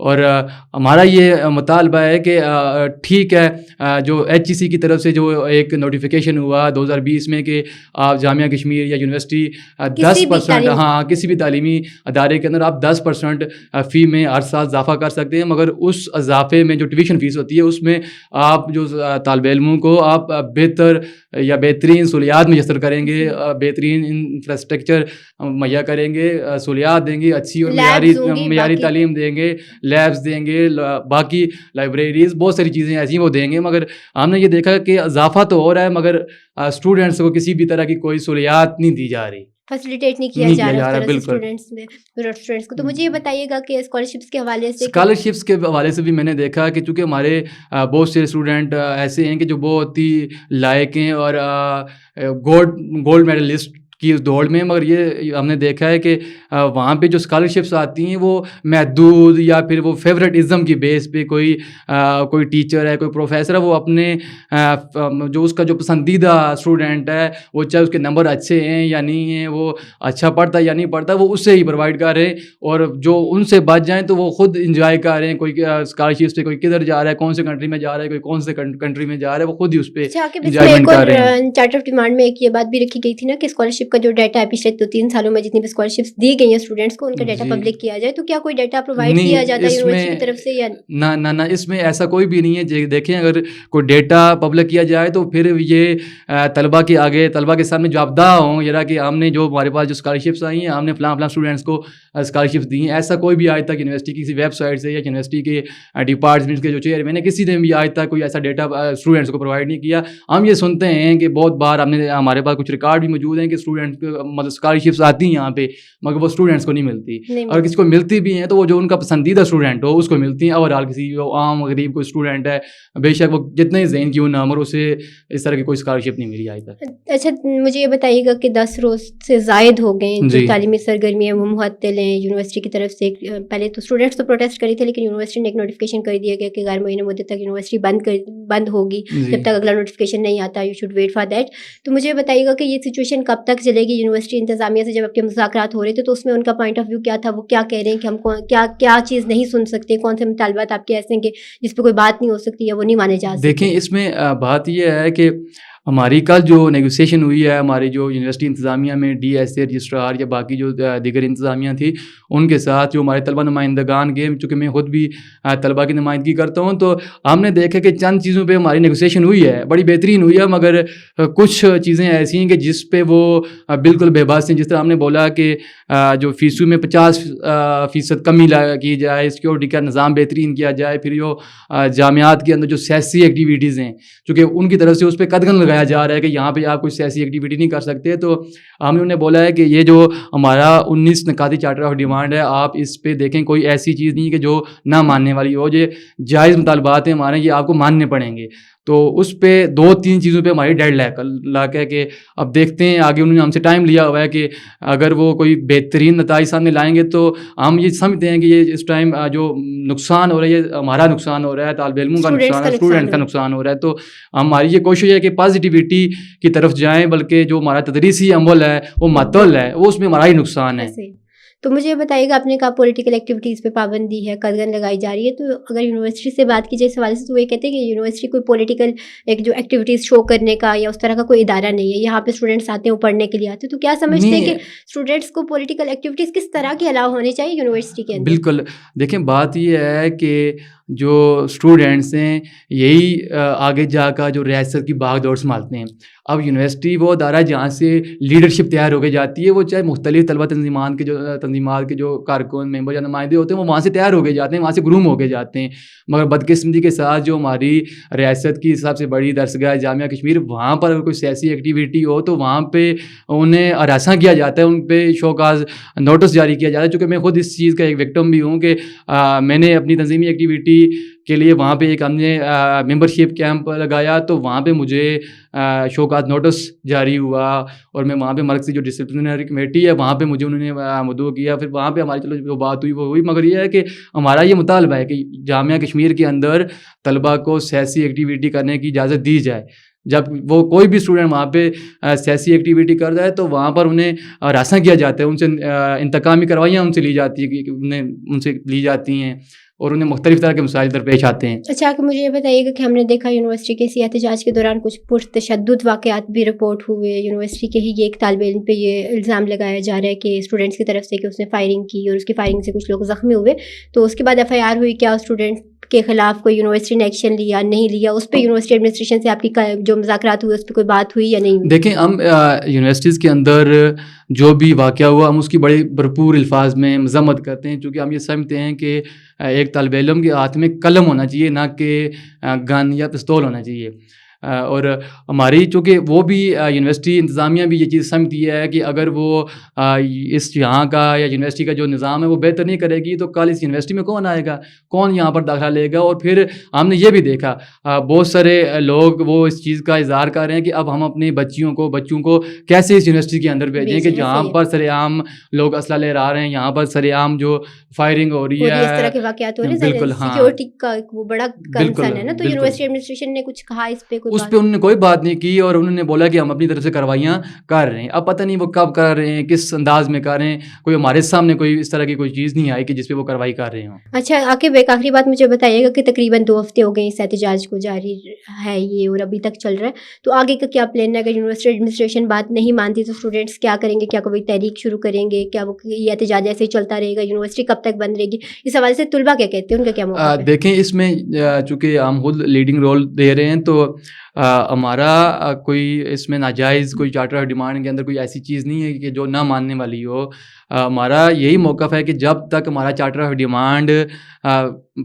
اور ہمارا یہ مطالبہ ہے کہ ٹھیک ہے جو HEC کی طرف سے جو ایک نوٹیفیکیشن ہوا 2020 میں کہ آپ جامعہ کشمیر یا یونیورسٹی 10%، ہاں کسی بھی تعلیمی ادارے کے اندر آپ 10% فی میں ہر سال اضافہ کر سکتے ہیں، مگر اس اضافے میں جو ٹیوشن فیس ہوتی ہے اس میں آپ جو طالب علموں کو آپ بہتر یا بہترین سہولیات میسر کریں گے، بہترین انفراسٹرکچر مہیا کریں گے، سہولیات دیں گے، اچھی اور معیاری تعلیم دیں گے، لیبس دیں گے، باقی لائبریریز بہت ساری چیزیں ایسی وہ دیں گے. مگر ہم نے یہ دیکھا کہ اضافہ تو ہو رہا ہے مگر اسٹوڈنٹس کو کسی بھی طرح کی کوئی سہولیات نہیں دی جا رہی، فیسیلیٹیٹ نہیں کیا جا رہا اسٹوڈنٹس کو. تو مجھے یہ بتائیے گا کہ اسکالرشپس کے حوالے سے، اسکالرشپس کے حوالے سے بھی میں نے دیکھا کہ چونکہ ہمارے بہت سے اسٹوڈنٹ ایسے ہیں کہ جو بہت ہی لائق ہیں اور گولڈ میڈلسٹ کی اس دوڑ میں، مگر یہ ہم نے دیکھا ہے کہ وہاں پہ جو اسکالرشپس آتی ہیں وہ محدود یا پھر وہ فیوریٹزم کی بیس پہ کوئی ٹیچر ہے، کوئی پروفیسر ہے، وہ اپنے جو اس کا جو پسندیدہ اسٹوڈنٹ ہے، وہ چاہے اس کے نمبر اچھے ہیں یا نہیں ہیں، وہ اچھا پڑھتا یا نہیں پڑھتا، وہ اس سے ہی پرووائڈ کر رہے ہیں، اور جو ان سے بچ جائیں تو وہ خود انجوائے کر رہے ہیں. کوئی اسکالرشپ سے کوئی کدھر جا رہا ہے، کون سے کنٹری میں جا رہا ہے، کوئی کون سے کنٹری میں جا رہا ہے، وہ خود ہی اس پہ انجوائمنٹ کر رہے ہیں. چارٹر آف ڈیمانڈ میں ایک یہ بات بھی رکھی گئی تھی نا کہ اسکالرشپ کا جو ڈیٹا ہے پچھلے 2-3 سالوں میں جتنی بھی اسکالرشپس دی گئی ہیں اسٹوڈنٹس کو، ان کا ڈیٹا پبلک کیا جائے. تو کیا کوئی ڈیٹا پرووائڈ کیا جاتا ہے یونیورسٹی کی طرف سے یا نہ اس میں ایسا کوئی بھی نہیں ہے. دیکھیں اگر کوئی ڈیٹا پبلک کیا جائے تو پھر یہ طلبہ کے آگے، طلبہ کے سامنے جوابدہ ہوں ذرا کہ ہم نے جو ہمارے پاس جو اسکالرشپس آئی ہیں، ہم نے فلاں اسٹوڈنٹس کو اسکالرشپس دی ہیں. ایسا کوئی بھی آج تک یونیورسٹی کی کسی ویب سائٹ سے یا یونیورسٹی کے ڈپارٹمنٹ کے جو چیئرمین ہیں، کسی نے بھی آج تک کوئی ایسا ڈیٹا اسٹوڈنٹس کو پرووائڈ نہیں کیا. ہم یہ سنتے ہیں کہ بہت بار ہمارے پاس کچھ ریکارڈ بھی موجود ہیں کہ اسٹوڈنٹ مطلب اسکالرشپس آتی ہیں یہاں پہ، مگر وہ اسٹوڈنٹس کو نہیں ملتی، اور کسی کو ملتی بھی ہیں تو وہ جو ان کا پسندیدہ اسٹوڈنٹ ہو اس کو ملتی ہیں. اوور آل کسی جو عام غریب کوئی اسٹوڈنٹ ہے، بے شک وہ جتنے ہی ذہین کیوں نہ ہو، اسے اس طرح کی کوئی اسکالرشپ نہیں ملی آج تک. اچھا مجھے یہ بتائیے گا کہ 10 روز سے زائد ہو گئے جو تعلیمی سرگرمیاں وہ معطل ہیں یونیورسٹی کی طرف سے. پہلے تو اسٹوڈنٹس تو پروٹیسٹ کری تھے، لیکن یونیورسٹی نے ایک نوٹیفیکیشن کر دیا گیا کہ غیر معینہ مدت تک یونیورسٹی بند ہوگی جب تک اگلا نوٹیفیکیشن نہیں آتا. You should wait for that. تو مجھے بتائیے گا کہ یہ سچویشن کب تک چلے گی؟ یونیورسٹی انتظامیہ سے جب آپ کے مذاکرات ہو رہے تھے تو اس میں ان کا پوائنٹ آف ویو کیا تھا؟ وہ کیا کہہ رہے ہیں کہ ہم کیا چیز نہیں سن سکتے؟ کون سے مطالبات آپ کے ایسے ہیں کہ جس پہ کوئی بات نہیں ہو سکتی یا وہ نہیں مانے جا سکتے؟ دیکھیں اس میں بات یہ ہے کہ ہماری کل جو نیگوسیشن ہوئی ہے ہماری جو یونیورسٹی انتظامیہ میں DSA رجسٹرار یا باقی جو دیگر انتظامیہ تھی ان کے ساتھ جو ہمارے طلبہ نمائندگان کے، چونکہ میں خود بھی طلبہ کی نمائندگی کرتا ہوں، تو ہم نے دیکھا کہ چند چیزوں پہ ہماری نیگوسیشن ہوئی ہے، بڑی بہترین ہوئی ہے، مگر کچھ چیزیں ایسی ہیں کہ جس پہ وہ بالکل بے بس ہیں. جس طرح ہم نے بولا کہ جو فیسوں میں 50% کمی کی جائے، سیکورٹی کا نظام بہترین کیا جائے، پھر جو جامعات کے اندر جو سیاسی ایکٹیویٹیز ہیں چونکہ ان کی طرف سے اس پہ قدغن لگایا جا رہا ہے کہ یہاں پہ آپ کوئی سیاسی ایکٹیویٹی نہیں کر سکتے. تو ہم نے بولا ہے کہ یہ جو ہمارا 19 نکاتی چارٹر آف ڈیمانڈ ہے، آپ اس پہ دیکھیں کوئی ایسی چیز نہیں کہ جو نہ ماننے والی ہو. یہ جائز مطالبات ہیں ہمارے، یہ آپ کو ماننے پڑیں گے. تو اس پہ 2-3 چیزوں پہ ہماری ڈیڈ لاک ہے کہ اب دیکھتے ہیں آگے. انہوں نے ہم سے ٹائم لیا ہوا ہے کہ اگر وہ کوئی بہترین نتائج سامنے لائیں گے تو ہم یہ سمجھتے ہیں کہ یہ اس ٹائم جو نقصان ہو رہا ہے یہ ہمارا نقصان ہو رہا ہے، طالب علموں کا نقصان ہے، اسٹوڈنٹ کا نقصان ہو رہا ہے. تو ہماری یہ کوشش ہے کہ پازیٹیوٹی کی طرف جائیں، بلکہ جو ہمارا تدریسی عمل ہے وہ معطل ہے، وہ اس میں ہمارا ہی نقصان ہے. تو مجھے بتائیے گا، آپ نے کہا پولیٹیکل ایکٹیویٹیز پہ پابندی ہے، قدغن لگائی جا رہی ہے، تو اگر یونیورسٹی سے بات کی جائے اس حوالے سے تو وہ یہ کہتے ہیں کہ یونیورسٹی کوئی پولیٹیکل ایک جو ایکٹیویٹیز شو کرنے کا یا اس طرح کا کوئی ادارہ نہیں ہے. یہاں پہ اسٹوڈنٹس آتے ہیں، وہ پڑھنے کے لیے آتے ہیں. تو کیا سمجھتے ہیں کہ اسٹوڈنٹس کو پولیٹیکل ایکٹیویٹیز کس طرح کی الاؤ ہونی چاہیے یونیورسٹی کے اندر؟ بالکل، دیکھیں بات یہ ہے کہ جو اسٹوڈنٹس ہیں یہی آگے جا کر جو ریاست کی باغ دوڑ سنبھالتے ہیں. اب یونیورسٹی وہ ادارہ جہاں سے لیڈرشپ تیار ہو کے جاتی ہے، وہ چاہے مختلف طلبہ تنظیمات کے جو کارکن ممبر یا نمائندے ہوتے ہیں وہ وہاں سے تیار ہو کے جاتے ہیں، وہاں سے گروم ہو کے جاتے ہیں. مگر بدقسمتی کے ساتھ جو ہماری ریاست کی سب سے بڑی درسگاہ جامعہ کشمیر، وہاں پر اگر کوئی سیاسی ایکٹیویٹی ہو تو وہاں پہ انہیں ہراساں کیا جاتا ہے، ان پہ شوکاز نوٹس جاری کیا جاتا ہے. چونکہ میں خود اس چیز کا ایک وکٹم بھی ہوں کہ میں نے اپنی تنظیمی ایکٹیویٹی کے لیے وہاں پہ ایک ہم نے ممبرشپ کیمپ لگایا، تو وہاں پہ مجھے شوکاز نوٹس جاری ہوا، اور میں وہاں پہ مرکزی جو ڈسپلنری کمیٹی ہے وہاں پہ مجھے انہوں نے مدعو کیا. پھر وہاں پہ ہماری چلو جو بات ہوئی وہ ہوئی، مگر یہ ہے کہ ہمارا یہ مطالبہ ہے کہ جامعہ کشمیر کے اندر طلبہ کو سیاسی ایکٹیویٹی کرنے کی اجازت دی جائے. جب وہ کوئی بھی اسٹوڈنٹ وہاں پہ سیاسی ایکٹیویٹی کرتا ہے تو وہاں پر انہیں ہراساں کیا جاتا ہے، ان سے انتقامی کروائیاں ان سے لی جاتی ہیں. اور انہیں مختلف طرح کے مسائل درپیش آتے ہیں. اچھا کہ مجھے یہ بتائیے گا کہ ہم نے دیکھا یونیورسٹی کے اسی احتجاج کے دوران کچھ پرتشدد واقعات بھی رپورٹ ہوئے. یونیورسٹی کے ہی ایک طالب علم پہ یہ الزام لگایا جا رہا ہے کہ اسٹوڈنٹس کی طرف سے کہ اس نے فائرنگ کی اور اس کی فائرنگ سے کچھ لوگ زخمی ہوئے. تو اس کے بعد FIR ہوئی. کیا اسٹوڈنٹ کے خلاف کوئی یونیورسٹی نے ایکشن لیا نہیں لیا؟ اس پہ یونیورسٹی ایڈمنسٹریشن سے آپ کی جو مذاکرات ہوئے اس پہ کوئی بات ہوئی یا نہیں ہوئی؟ دیکھیں ہم یونیورسٹیز کے اندر جو بھی واقعہ ہوا ہم اس کی بڑی بھرپور الفاظ میں مذمت کرتے ہیں، چونکہ ہم یہ سمجھتے ہیں کہ ایک طالب علم کے ہاتھ میں قلم ہونا چاہیے، نہ کہ گن یا پستول ہونا چاہیے. اور ہماری چونکہ وہ بھی یونیورسٹی انتظامیہ بھی یہ چیز سمجھتی ہے کہ اگر وہ اس یہاں کا یا یونیورسٹی کا جو نظام ہے وہ بہتر نہیں کرے گی تو کل اس یونیورسٹی میں کون آئے گا، کون یہاں پر داخلہ لے گا. اور پھر ہم نے یہ بھی دیکھا بہت سارے لوگ وہ اس چیز کا اظہار کر رہے ہیں کہ اب ہم اپنی بچوں کو کیسے اس یونیورسٹی کے اندر بھیجیں کہ جہاں پر سر عام لوگ اسلحہ لے رہے ہیں، یہاں پر سر عام جو فائرنگ ہو رہی ہے، اس طرح کے واقعات ہو رہے ہیں. بالکل سیکیورٹی کا وہ بڑا کنسرن ہے نا. تو یونیورسٹی ایڈمنسٹریشن نے کچھ کہا اس پہ؟ اس پہ انہوں نے کوئی بات نہیں کی اور انہوں نے بولا کہ ہم اپنی طرف سے کاروائیاں کر رہے ہیں. اب پتہ نہیں وہ کب کر رہے ہیں، کس انداز میں کر رہے ہیں، کوئی ہمارے سامنے کوئی اس طرح کی کوئی چیز نہیں آئی کہ جس پہ وہ کارروائی کر رہے ہوں. اچھا عاقب، ایک آخری بات مجھے بتائیے گا کہ تقریباً 2 ہفتے ہو گئے اس احتجاج کو جاری ہے یہ اور ابھی تک چل رہا ہے. تو آگے کا کیا پلان ہے؟ اگر یونیورسٹی ایڈمنسٹریشن بات نہیں مانتی تو اسٹوڈنٹس کیا کریں گے؟ کیا کوئی تحریک شروع کریں گے؟ کیا وہ یہ احتجاج ایسے ہی چلتا رہے گا؟ یونیورسٹی کب تک بند رہے گی؟ اس حوالے سے طلباء کیا کہتے ہیں، ان کا کیا موقف ہے؟ دیکھیں اس میں چونکہ ہم خود لیڈنگ رول دے رہے ہیں تو ہمارا کوئی اس میں ناجائز کوئی چارٹر آف ڈیمانڈ کے اندر کوئی ایسی چیز نہیں ہے کہ جو نہ ماننے والی ہو. ہمارا یہی موقف ہے کہ جب تک ہمارا چارٹر آف ڈیمانڈ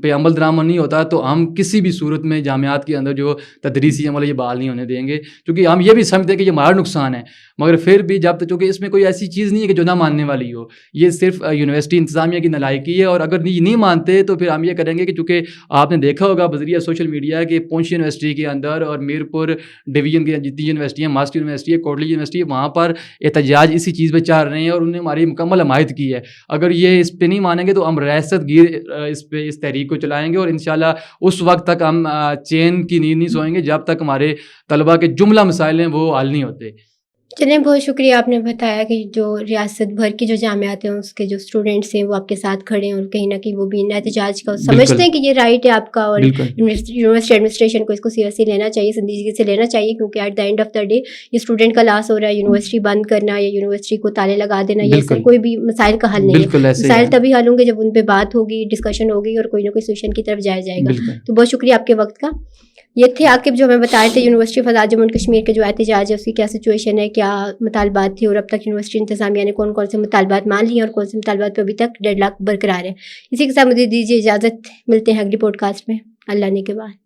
پہ عمل درآمد نہیں ہوتا تو ہم کسی بھی صورت میں جامعات کے اندر جو تدریسی عمل ہے یہ بحال نہیں ہونے دیں گے، کیونکہ ہم یہ بھی سمجھتے ہیں کہ یہ ہمارا نقصان ہے. مگر پھر بھی جب تک، چونکہ اس میں کوئی ایسی چیز نہیں ہے کہ جو نہ ماننے والی ہو، یہ صرف یونیورسٹی انتظامیہ کی نالائکی ہے. اور اگر یہ نہیں مانتے تو پھر ہم یہ کریں گے کہ چونکہ آپ نے دیکھا ہوگا بذریعہ سوشل میڈیا کہ پونچھ یونیورسٹی کے اندر اور میرپور ڈویژن کی جتنی یونیورسٹی ہیں، ماسٹر یونیورسٹی ہے، کوٹلی یونیورسٹی ہے، وہاں پر احتجاج اسی چیز پہ چل رہے ہیں اور انہوں نے ہماری مکمل حمایت کی ہے. اگر یہ اس پہ نہیں مانیں گے تو ہم ریاست گیر اس تحریک کو چلائیں گے اور انشاءاللہ اس وقت تک ہم چین کی نیند نہیں سوئیں گے جب تک ہمارے طلباء کے جملہ مسائل ہیں وہ حل نہیں ہوتے. چلیں، بہت شکریہ. آپ نے بتایا کہ جو ریاست بھر کی جو جامعات ہیں اس کے جو اسٹوڈنٹس ہیں وہ آپ کے ساتھ کھڑے ہیں اور کہیں نہ کہیں وہ بھی احتجاج کا سمجھتے ہیں کہ یہ رائٹ ہے آپ کا. اور یونیورسٹی ایڈمنسٹریشن کو اس کو سیریسلی لینا چاہیے، سنجیدگی سے لینا چاہیے، کیونکہ at the end of the day یہ اسٹوڈنٹ کا لاس ہو رہا ہے. یونیورسٹی بند کرنا یا یونیورسٹی کو تالے لگا دینا یہ کوئی بھی مسائل کا حل نہیں ہے. مسائل تبھی حل ہوں گے جب ان پہ بات ہوگی، ڈسکشن ہوگی اور کوئی نہ کوئی سولوشن کی طرف جایا جائے گا. تو بہت شکریہ آپ کے وقت کا. یہ تھے عاقب جو ہمیں بتائے تھے یونیورسٹی فضاد جموں کشمیر کے جو احتجاج ہے اس کی کیا سچویشن ہے، کیا مطالبات تھے اور اب تک یونیورسٹی انتظامیہ نے کون کون سے مطالبات مان لیے اور کون سے مطالبات پہ ابھی تک ڈیڈ لاک برقرار ہے. اسی کے ساتھ مجھے دیجیے اجازت، ملتے ہیں اگلی پوڈ کاسٹ میں. اللہ نے کے بعد.